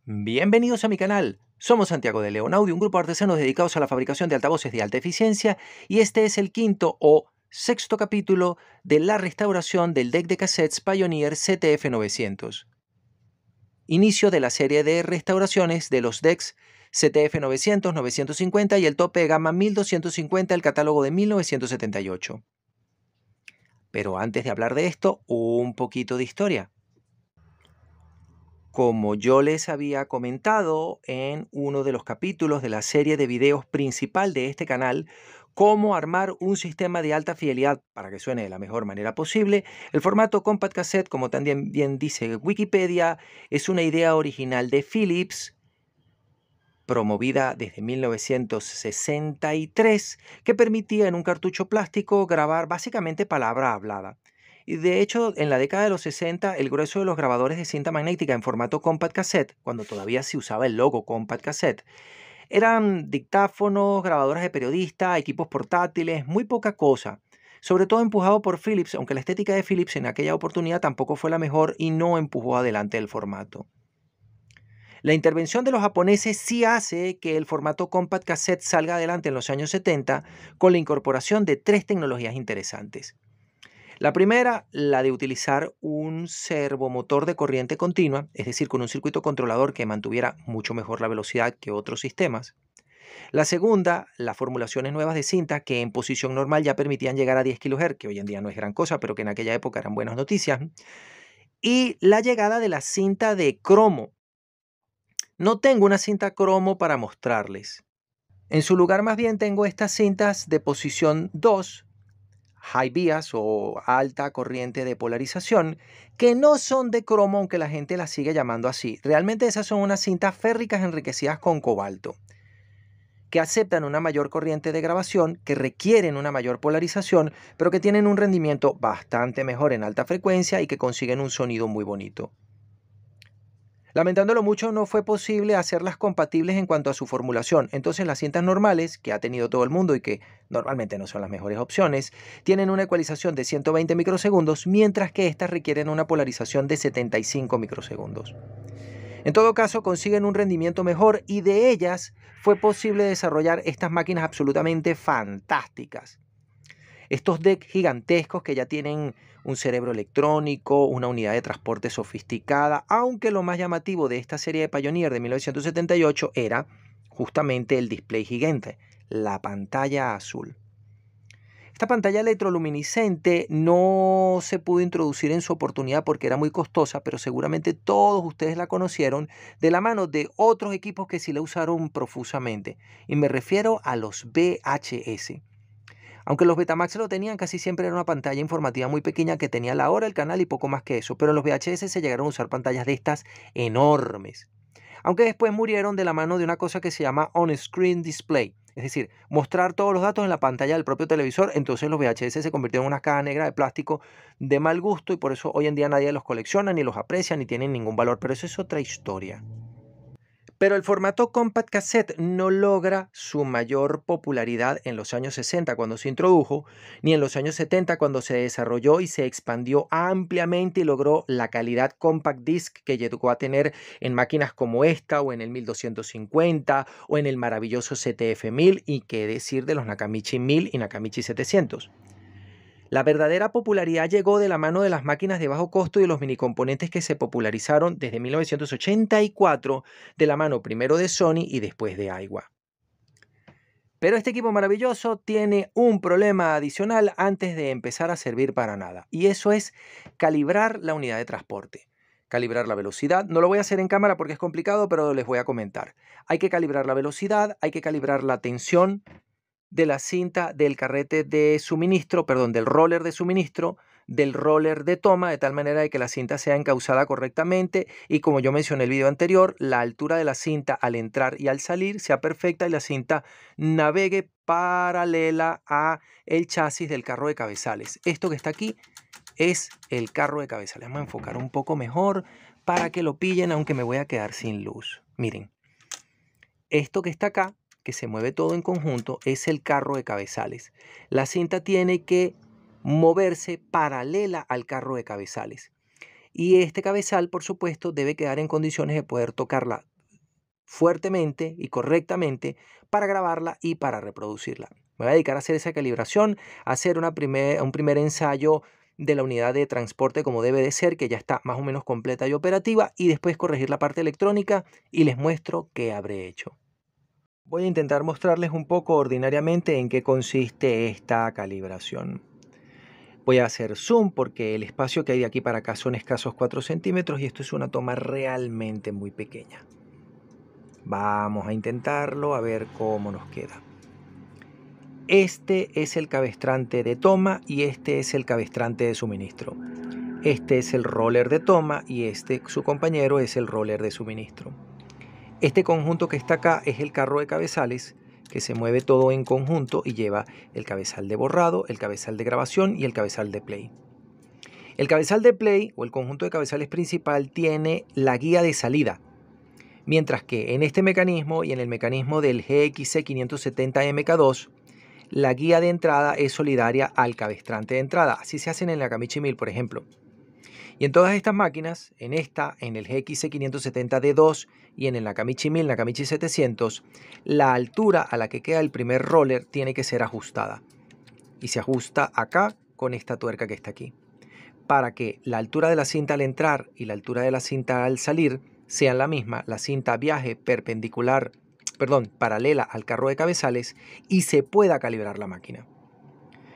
Bienvenidos a mi canal. Somos Santiago de León Audio, un grupo de artesanos dedicados a la fabricación de altavoces de alta eficiencia, y este es el quinto o sexto capítulo de la restauración del deck de cassettes Pioneer CTF-900. Inicio de la serie de restauraciones de los decks CTF-900, 950 y el tope de gama 1250 del catálogo de 1978. Pero antes de hablar de esto, un poquito de historia. Como yo les había comentado en uno de los capítulos de la serie de videos principal de este canal, cómo armar un sistema de alta fidelidad para que suene de la mejor manera posible, el formato Compact Cassette, como también bien dice Wikipedia, es una idea original de Philips, promovida desde 1963, que permitía en un cartucho plástico grabar básicamente palabra hablada. Y de hecho, en la década de los 60, el grueso de los grabadores de cinta magnética en formato Compact Cassette, cuando todavía se usaba el logo Compact Cassette, eran dictáfonos, grabadoras de periodista, equipos portátiles, muy poca cosa. Sobre todo empujado por Philips, aunque la estética de Philips en aquella oportunidad tampoco fue la mejor y no empujó adelante el formato. La intervención de los japoneses sí hace que el formato Compact Cassette salga adelante en los años 70 con la incorporación de tres tecnologías interesantes. La primera, la de utilizar un servomotor de corriente continua, es decir, con un circuito controlador que mantuviera mucho mejor la velocidad que otros sistemas. La segunda, las formulaciones nuevas de cinta que en posición normal ya permitían llegar a 10 kHz, que hoy en día no es gran cosa, pero que en aquella época eran buenas noticias. Y la llegada de la cinta de cromo. No tengo una cinta cromo para mostrarles. En su lugar más bien tengo estas cintas de posición 2, high bias o alta corriente de polarización, que no son de cromo aunque la gente las sigue llamando así. Realmente esas son unas cintas férricas enriquecidas con cobalto, que aceptan una mayor corriente de grabación, que requieren una mayor polarización, pero que tienen un rendimiento bastante mejor en alta frecuencia y que consiguen un sonido muy bonito. Lamentándolo mucho, no fue posible hacerlas compatibles en cuanto a su formulación. Entonces las cintas normales, que ha tenido todo el mundo y que normalmente no son las mejores opciones, tienen una ecualización de 120 microsegundos, mientras que estas requieren una polarización de 75 microsegundos. En todo caso, consiguen un rendimiento mejor y de ellas fue posible desarrollar estas máquinas absolutamente fantásticas. Estos decks gigantescos que ya tienen un cerebro electrónico, una unidad de transporte sofisticada, aunque lo más llamativo de esta serie de Pioneer de 1978 era justamente el display gigante, la pantalla azul. Esta pantalla electroluminiscente no se pudo introducir en su oportunidad porque era muy costosa, pero seguramente todos ustedes la conocieron de la mano de otros equipos que sí la usaron profusamente. Y me refiero a los VHS. Aunque los Betamax lo tenían, casi siempre era una pantalla informativa muy pequeña que tenía la hora, el canal y poco más que eso. Pero en los VHS se llegaron a usar pantallas de estas enormes. Aunque después murieron de la mano de una cosa que se llama on-screen display. Es decir, mostrar todos los datos en la pantalla del propio televisor. Entonces los VHS se convirtieron en una caja negra de plástico de mal gusto y por eso hoy en día nadie los colecciona, ni los aprecia, ni tienen ningún valor. Pero eso es otra historia. Pero el formato Compact Cassette no logra su mayor popularidad en los años 60 cuando se introdujo, ni en los años 70 cuando se desarrolló y se expandió ampliamente y logró la calidad Compact Disc que llegó a tener en máquinas como esta o en el 1250 o en el maravilloso CTF-1000 y qué decir de los Nakamichi 1000 y Nakamichi 700. La verdadera popularidad llegó de la mano de las máquinas de bajo costo y de los minicomponentes que se popularizaron desde 1984 de la mano primero de Sony y después de Aiwa. Pero este equipo maravilloso tiene un problema adicional antes de empezar a servir para nada, y eso es calibrar la unidad de transporte. Calibrar la velocidad, no lo voy a hacer en cámara porque es complicado, pero les voy a comentar. Hay que calibrar la velocidad, hay que calibrar la tensión de la cinta del carrete de suministro, perdón, del roller de suministro, del roller de toma, de tal manera de que la cinta sea encauzada correctamente y, como yo mencioné en el video anterior, la altura de la cinta al entrar y al salir sea perfecta y la cinta navegue paralela a el chasis del carro de cabezales. Esto que está aquí es el carro de cabezales. Vamos a enfocar un poco mejor para que lo pillen, aunque me voy a quedar sin luz. Miren, esto que está acá, que se mueve todo en conjunto, es el carro de cabezales. La cinta tiene que moverse paralela al carro de cabezales. Y este cabezal, por supuesto, debe quedar en condiciones de poder tocarla fuertemente y correctamente para grabarla y para reproducirla. Me voy a dedicar a hacer esa calibración, a hacer un primer ensayo de la unidad de transporte como debe de ser, que ya está más o menos completa y operativa, y después corregir la parte electrónica y les muestro qué habré hecho. Voy a intentar mostrarles un poco ordinariamente en qué consiste esta calibración. Voy a hacer zoom porque el espacio que hay de aquí para acá son escasos 4 centímetros y esto es una toma realmente muy pequeña. Vamos a intentarlo a ver cómo nos queda. Este es el cabestrante de toma y este es el cabestrante de suministro. Este es el roller de toma y este, su compañero, es el roller de suministro. Este conjunto que está acá es el carro de cabezales que se mueve todo en conjunto y lleva el cabezal de borrado, el cabezal de grabación y el cabezal de play. El cabezal de play o el conjunto de cabezales principal tiene la guía de salida, mientras que en este mecanismo y en el mecanismo del GXC 570 MK2 la guía de entrada es solidaria al cabestrante de entrada. Así se hacen en la Nakamichi 1000, por ejemplo. Y en todas estas máquinas, en esta, en el GXC 570 D2 y en el Nakamichi 1000, Nakamichi 700, la altura a la que queda el primer roller tiene que ser ajustada. Y se ajusta acá con esta tuerca que está aquí, para que la altura de la cinta al entrar y la altura de la cinta al salir sean la misma, la cinta viaje paralela al carro de cabezales y se pueda calibrar la máquina.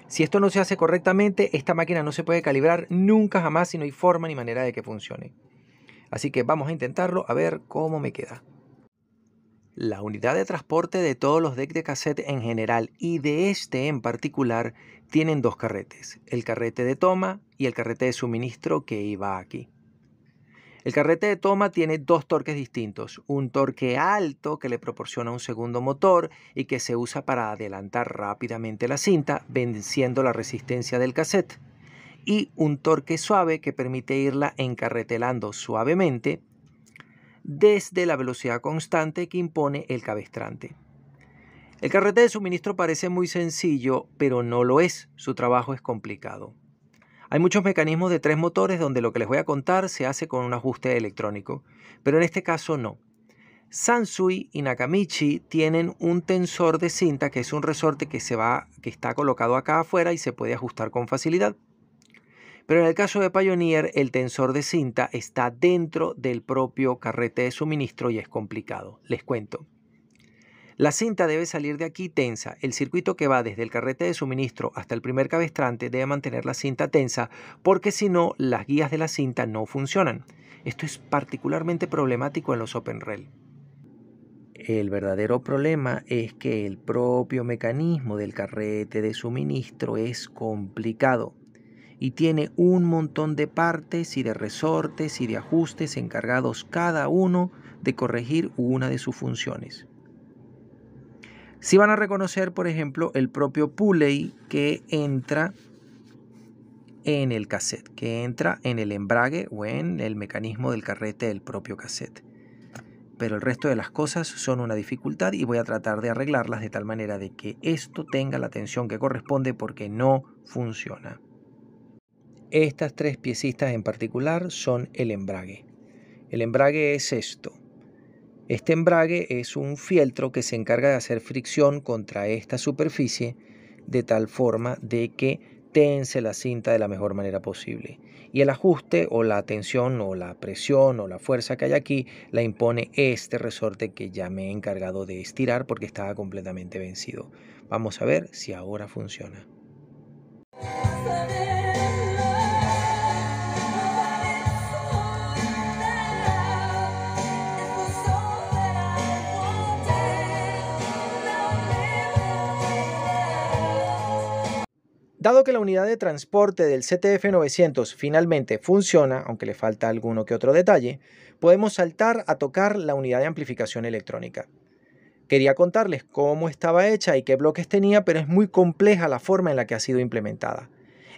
Si esto no se hace correctamente, esta máquina no se puede calibrar nunca jamás y no hay forma ni manera de que funcione. Así que vamos a intentarlo a ver cómo me queda. La unidad de transporte de todos los decks de cassette en general y de este en particular tienen dos carretes, el carrete de toma y el carrete de suministro que iba aquí. El carrete de toma tiene dos torques distintos, un torque alto que le proporciona un segundo motor y que se usa para adelantar rápidamente la cinta, venciendo la resistencia del cassette, y un torque suave que permite irla encarretelando suavemente desde la velocidad constante que impone el cabestrante. El carrete de suministro parece muy sencillo, pero no lo es, su trabajo es complicado. Hay muchos mecanismos de 3 motores donde lo que les voy a contar se hace con un ajuste electrónico, pero en este caso no. Sansui y Nakamichi tienen un tensor de cinta que es un resorte que está colocado acá afuera y se puede ajustar con facilidad. Pero en el caso de Pioneer, el tensor de cinta está dentro del propio carrete de suministro y es complicado. Les cuento. La cinta debe salir de aquí tensa. El circuito que va desde el carrete de suministro hasta el primer cabestrante debe mantener la cinta tensa porque si no, las guías de la cinta no funcionan. Esto es particularmente problemático en los OpenRel. El verdadero problema es que el propio mecanismo del carrete de suministro es complicado y tiene un montón de partes y de resortes y de ajustes encargados cada uno de corregir una de sus funciones. Si van a reconocer, por ejemplo, el propio pulley que entra en el cassette, que entra en el embrague o en el mecanismo del carrete del propio cassette. Pero el resto de las cosas son una dificultad y voy a tratar de arreglarlas de tal manera de que esto tenga la tensión que corresponde porque no funciona. Estas 3 piecitas en particular son el embrague. El embrague es esto. Este embrague es un fieltro que se encarga de hacer fricción contra esta superficie de tal forma de que tense la cinta de la mejor manera posible. Y el ajuste o la tensión o la presión o la fuerza que hay aquí la impone este resorte que ya me he encargado de estirar porque estaba completamente vencido. Vamos a ver si ahora funciona. Dado que la unidad de transporte del ZF900 finalmente funciona, aunque le falta alguno que otro detalle, podemos saltar a tocar la unidad de amplificación electrónica. Quería contarles cómo estaba hecha y qué bloques tenía, pero es muy compleja la forma en la que ha sido implementada.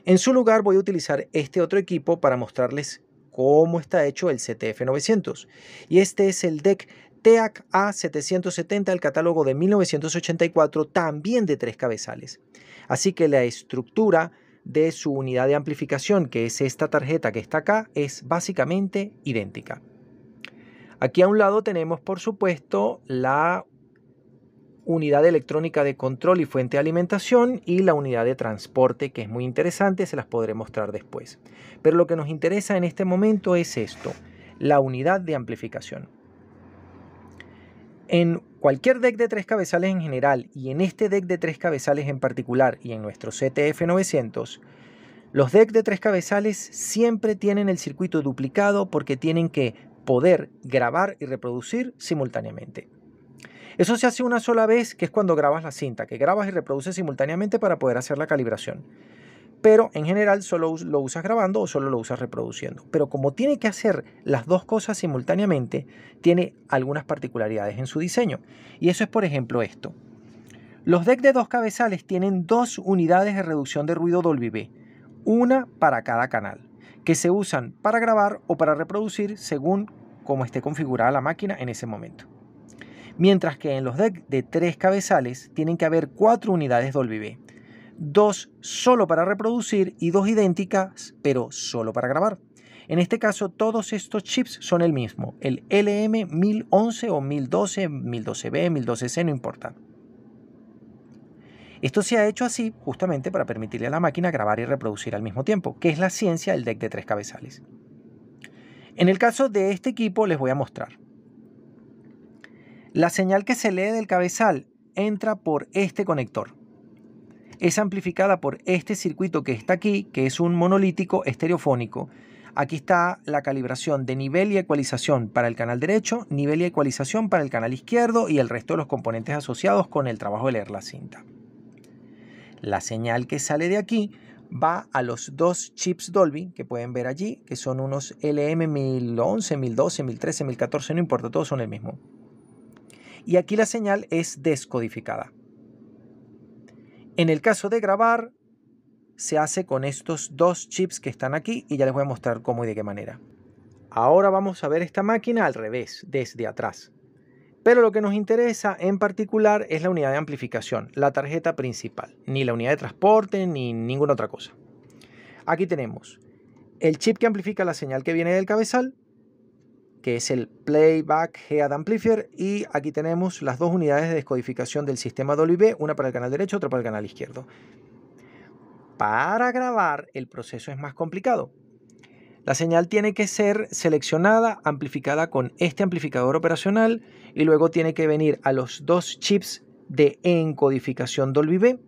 En su lugar voy a utilizar este otro equipo para mostrarles cómo está hecho el ZF900. Y este es el deck TEAC A770 del catálogo de 1984, también de 3 cabezales. Así que la estructura de su unidad de amplificación, que es esta tarjeta que está acá, es básicamente idéntica. Aquí a un lado tenemos, por supuesto, la unidad electrónica de control y fuente de alimentación y la unidad de transporte, que es muy interesante, se las podré mostrar después. Pero lo que nos interesa en este momento es esto, la unidad de amplificación. En cualquier deck de 3 cabezales en general y en este deck de 3 cabezales en particular y en nuestro CTF-900, los decks de 3 cabezales siempre tienen el circuito duplicado porque tienen que poder grabar y reproducir simultáneamente. Eso se hace una sola vez, que es cuando grabas la cinta, que grabas y reproduces simultáneamente para poder hacer la calibración. Pero en general solo lo usas grabando o solo lo usas reproduciendo. Pero como tiene que hacer las dos cosas simultáneamente, tiene algunas particularidades en su diseño. Y eso es, por ejemplo, esto. Los decks de 2 cabezales tienen 2 unidades de reducción de ruido Dolby B, una para cada canal, que se usan para grabar o para reproducir según cómo esté configurada la máquina en ese momento. Mientras que en los decks de 3 cabezales tienen que haber 4 unidades Dolby B, 2 solo para reproducir y 2 idénticas pero solo para grabar. En este caso todos estos chips son el mismo, el LM1011 o 1012, 1012B, 1012C, no importa. Esto se ha hecho así justamente para permitirle a la máquina grabar y reproducir al mismo tiempo, que es la ciencia del deck de 3 cabezales. En el caso de este equipo les voy a mostrar. La señal que se lee del cabezal entra por este conector. Es amplificada por este circuito que está aquí, que es un monolítico estereofónico. Aquí está la calibración de nivel y ecualización para el canal derecho, nivel y ecualización para el canal izquierdo y el resto de los componentes asociados con el trabajo de leer la cinta. La señal que sale de aquí va a los 2 chips Dolby que pueden ver allí, que son unos LM1011, 1012, 1013, 1014, no importa, todos son el mismo. Y aquí la señal es descodificada. En el caso de grabar, se hace con estos 2 chips que están aquí y ya les voy a mostrar cómo y de qué manera. Ahora vamos a ver esta máquina al revés, desde atrás. Pero lo que nos interesa en particular es la unidad de amplificación, la tarjeta principal, ni la unidad de transporte ni ninguna otra cosa. Aquí tenemos el chip que amplifica la señal que viene del cabezal, que es el Playback Head Amplifier, y aquí tenemos las 2 unidades de descodificación del sistema Dolby B, una para el canal derecho, otra para el canal izquierdo. Para grabar el proceso es más complicado. La señal tiene que ser seleccionada, amplificada con este amplificador operacional y luego tiene que venir a los 2 chips de encodificación Dolby B.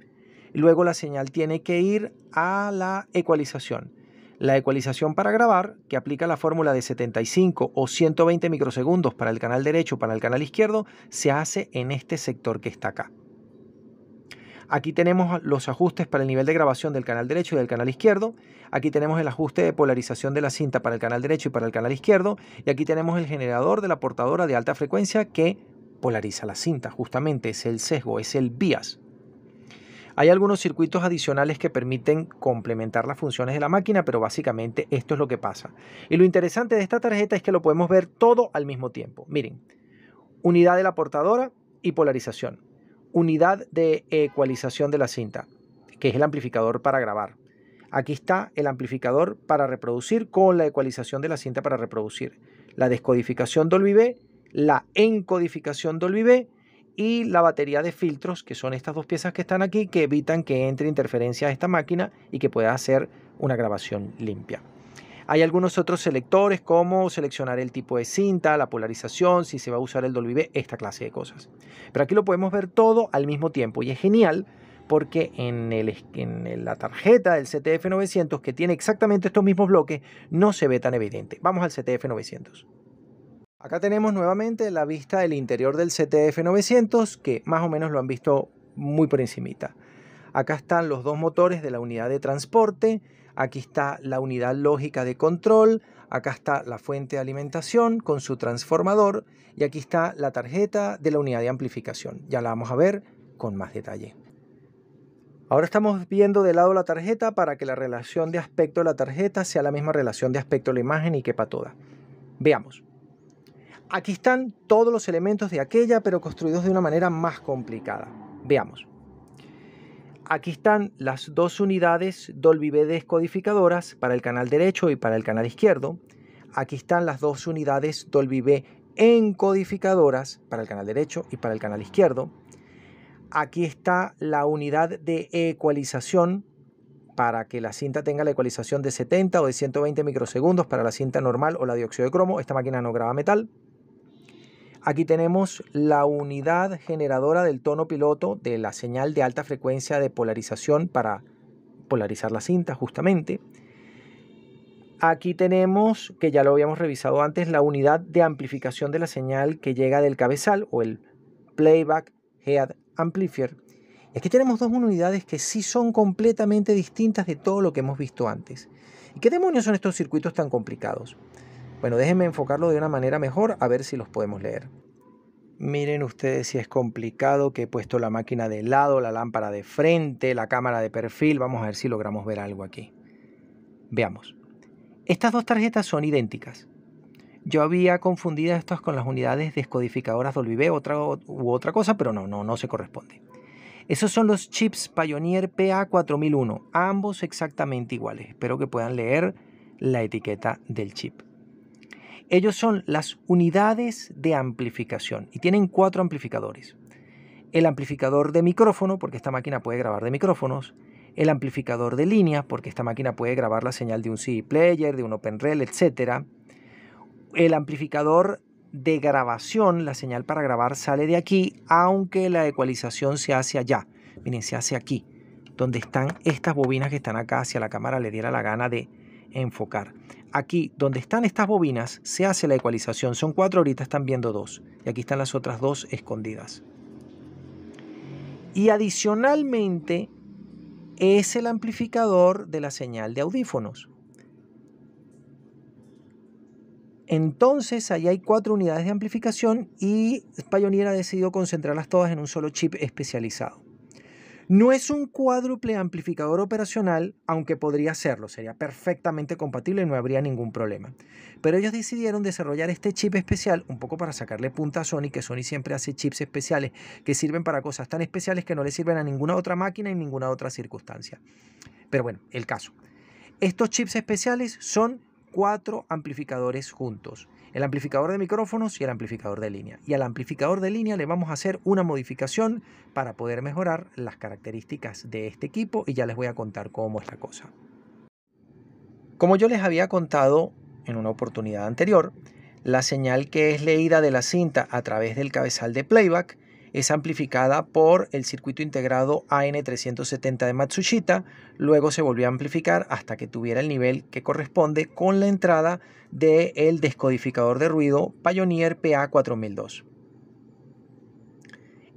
Luego la señal tiene que ir a la ecualización. La ecualización para grabar, que aplica la fórmula de 75 o 120 microsegundos para el canal derecho o para el canal izquierdo, se hace en este sector que está acá. Aquí tenemos los ajustes para el nivel de grabación del canal derecho y del canal izquierdo. Aquí tenemos el ajuste de polarización de la cinta para el canal derecho y para el canal izquierdo. Y aquí tenemos el generador de la portadora de alta frecuencia que polariza la cinta. Justamente es el sesgo, es el bias. Hay algunos circuitos adicionales que permiten complementar las funciones de la máquina, pero básicamente esto es lo que pasa. Y lo interesante de esta tarjeta es que lo podemos ver todo al mismo tiempo. Miren, unidad de la portadora y polarización. Unidad de ecualización de la cinta, que es el amplificador para grabar. Aquí está el amplificador para reproducir con la ecualización de la cinta para reproducir. La descodificación Dolby B, la encodificación Dolby B y la batería de filtros, que son estas 2 piezas que están aquí, que evitan que entre interferencia a esta máquina y que pueda hacer una grabación limpia. Hay algunos otros selectores, como seleccionar el tipo de cinta, la polarización, si se va a usar el Dolby B, esta clase de cosas. Pero aquí lo podemos ver todo al mismo tiempo y es genial porque en la tarjeta del CTF-900, que tiene exactamente estos mismos bloques, no se ve tan evidente. Vamos al CTF-900. Acá tenemos nuevamente la vista del interior del CTF-900, que más o menos lo han visto muy por encimita. Acá están los 2 motores de la unidad de transporte, aquí está la unidad lógica de control, acá está la fuente de alimentación con su transformador y aquí está la tarjeta de la unidad de amplificación. Ya la vamos a ver con más detalle. Ahora estamos viendo de lado la tarjeta para que la relación de aspecto de la tarjeta sea la misma relación de aspecto de la imagen y quepa toda. Veamos. Aquí están todos los elementos de aquella, pero construidos de una manera más complicada. Veamos. Aquí están las 2 unidades Dolby B descodificadoras para el canal derecho y para el canal izquierdo. Aquí están las 2 unidades Dolby B encodificadoras para el canal derecho y para el canal izquierdo. Aquí está la unidad de ecualización para que la cinta tenga la ecualización de 70 o de 120 microsegundos para la cinta normal o la dióxido de cromo. Esta máquina no graba metal. Aquí tenemos la unidad generadora del tono piloto de la señal de alta frecuencia de polarización para polarizar la cinta justamente. Aquí tenemos, que ya lo habíamos revisado antes, la unidad de amplificación de la señal que llega del cabezal o el Playback Head Amplifier. Y aquí tenemos dos unidades que sí son completamente distintas de todo lo que hemos visto antes. ¿Y qué demonios son estos circuitos tan complicados? Bueno, déjenme enfocarlo de una manera mejor a ver si los podemos leer. Miren ustedes si es complicado, que he puesto la máquina de lado, la lámpara de frente, la cámara de perfil. Vamos a ver si logramos ver algo aquí. Veamos. Estas dos tarjetas son idénticas. Yo había confundido estas con las unidades descodificadoras Dolby B u otra cosa, pero no se corresponde. Esos son los chips Pioneer PA4001, ambos exactamente iguales. Espero que puedan leer la etiqueta del chip. Ellos son las unidades de amplificación y tienen 4 amplificadores. El amplificador de micrófono, porque esta máquina puede grabar de micrófonos. El amplificador de línea, porque esta máquina puede grabar la señal de un CD player, de un OpenRel, etc. El amplificador de grabación, la señal para grabar sale de aquí, aunque la ecualización se hace allá. Miren, se hace aquí, donde están estas bobinas que están acá, hacia la cámara le diera la gana de enfocar. Aquí, donde están estas bobinas, se hace la ecualización. Son 4, ahorita están viendo 2. Y aquí están las otras 2 escondidas. Y adicionalmente, es el amplificador de la señal de audífonos. Entonces, ahí hay 4 unidades de amplificación y Pioneer ha decidido concentrarlas todas en un solo chip especializado. No es un cuádruple amplificador operacional, aunque podría serlo, sería perfectamente compatible y no habría ningún problema. Pero ellos decidieron desarrollar este chip especial un poco para sacarle punta a Sony, que Sony siempre hace chips especiales que sirven para cosas tan especiales que no le sirven a ninguna otra máquina en ninguna otra circunstancia. Pero bueno, el caso. Estos chips especiales son 4 amplificadores juntos. El amplificador de micrófonos y el amplificador de línea. Y al amplificador de línea le vamos a hacer una modificación para poder mejorar las características de este equipo y ya les voy a contar cómo es la cosa. Como yo les había contado en una oportunidad anterior, la señal que es leída de la cinta a través del cabezal de playback es amplificada por el circuito integrado AN370 de Matsushita, luego se volvió a amplificar hasta que tuviera el nivel que corresponde con la entrada del descodificador de ruido Pioneer PA4002.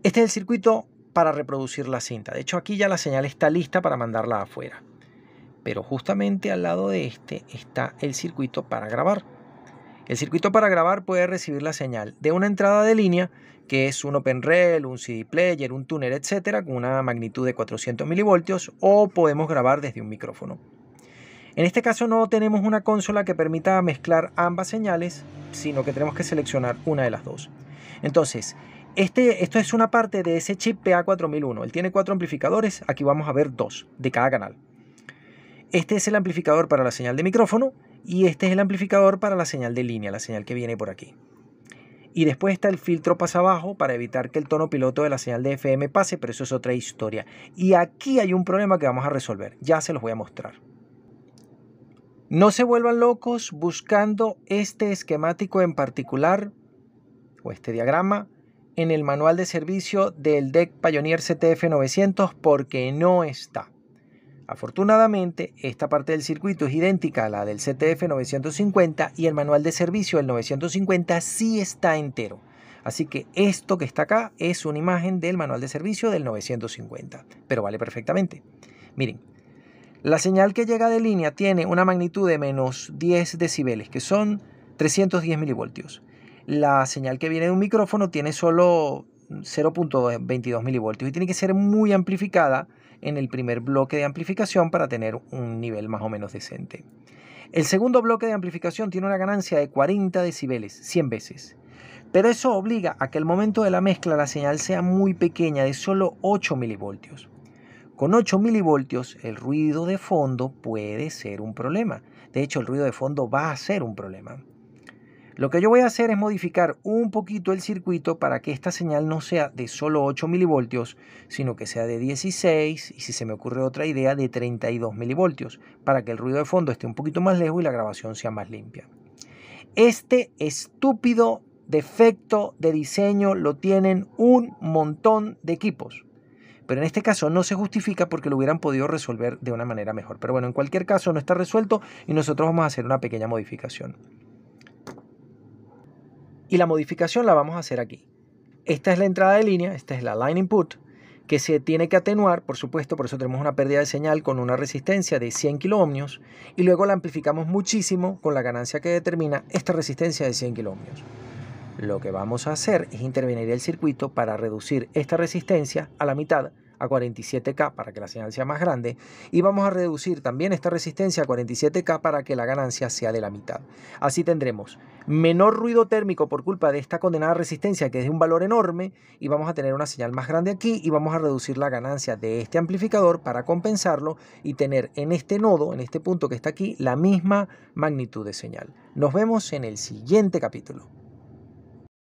Este es el circuito para reproducir la cinta. De hecho, aquí ya la señal está lista para mandarla afuera. Pero justamente al lado de este está el circuito para grabar. El circuito para grabar puede recibir la señal de una entrada de línea, que es un OpenRel, un CD player, un tuner, etcétera, con una magnitud de 400 milivoltios, o podemos grabar desde un micrófono. En este caso no tenemos una consola que permita mezclar ambas señales, sino que tenemos que seleccionar una de las dos. Entonces, esto es una parte de ese chip PA4001. Él tiene 4 amplificadores, aquí vamos a ver 2 de cada canal. Este es el amplificador para la señal de micrófono y este es el amplificador para la señal de línea, la señal que viene por aquí. Y después está el filtro pasabajo para evitar que el tono piloto de la señal de FM pase, pero eso es otra historia. Y aquí hay un problema que vamos a resolver, ya se los voy a mostrar. No se vuelvan locos buscando este esquemático en particular, o este diagrama, en el manual de servicio del DEC Pioneer CTF900 porque no está. Afortunadamente, esta parte del circuito es idéntica a la del CTF950 y el manual de servicio del 950 sí está entero. Así que esto que está acá es una imagen del manual de servicio del 950, pero vale perfectamente. Miren, la señal que llega de línea tiene una magnitud de menos 10 decibeles, que son 310 milivoltios. La señal que viene de un micrófono tiene solo 0.22 milivoltios y tiene que ser muy amplificada en el primer bloque de amplificación para tener un nivel más o menos decente. El segundo bloque de amplificación tiene una ganancia de 40 decibeles, 100 veces. Pero eso obliga a que al momento de la mezcla la señal sea muy pequeña, de solo 8 milivoltios. Con 8 milivoltios el ruido de fondo puede ser un problema. De hecho, el ruido de fondo va a ser un problema. Lo que yo voy a hacer es modificar un poquito el circuito para que esta señal no sea de solo 8 milivoltios, sino que sea de 16 y, si se me ocurre otra idea, de 32 milivoltios, para que el ruido de fondo esté un poquito más lejos y la grabación sea más limpia. Este estúpido defecto de diseño lo tienen un montón de equipos, pero en este caso no se justifica porque lo hubieran podido resolver de una manera mejor. Pero bueno, en cualquier caso no está resuelto y nosotros vamos a hacer una pequeña modificación. Y la modificación la vamos a hacer aquí. Esta es la entrada de línea, esta es la line input, que se tiene que atenuar, por supuesto, por eso tenemos una pérdida de señal con una resistencia de 100 kiloohmios, y luego la amplificamos muchísimo con la ganancia que determina esta resistencia de 100 kiloohmios. Lo que vamos a hacer es intervenir el circuito para reducir esta resistencia a la mitad, a 47K, para que la señal sea más grande, y vamos a reducir también esta resistencia a 47K para que la ganancia sea de la mitad. Así tendremos menor ruido térmico por culpa de esta condenada resistencia, que es de un valor enorme, y vamos a tener una señal más grande aquí, y vamos a reducir la ganancia de este amplificador para compensarlo y tener en este nodo, en este punto que está aquí, la misma magnitud de señal. Nos vemos en el siguiente capítulo.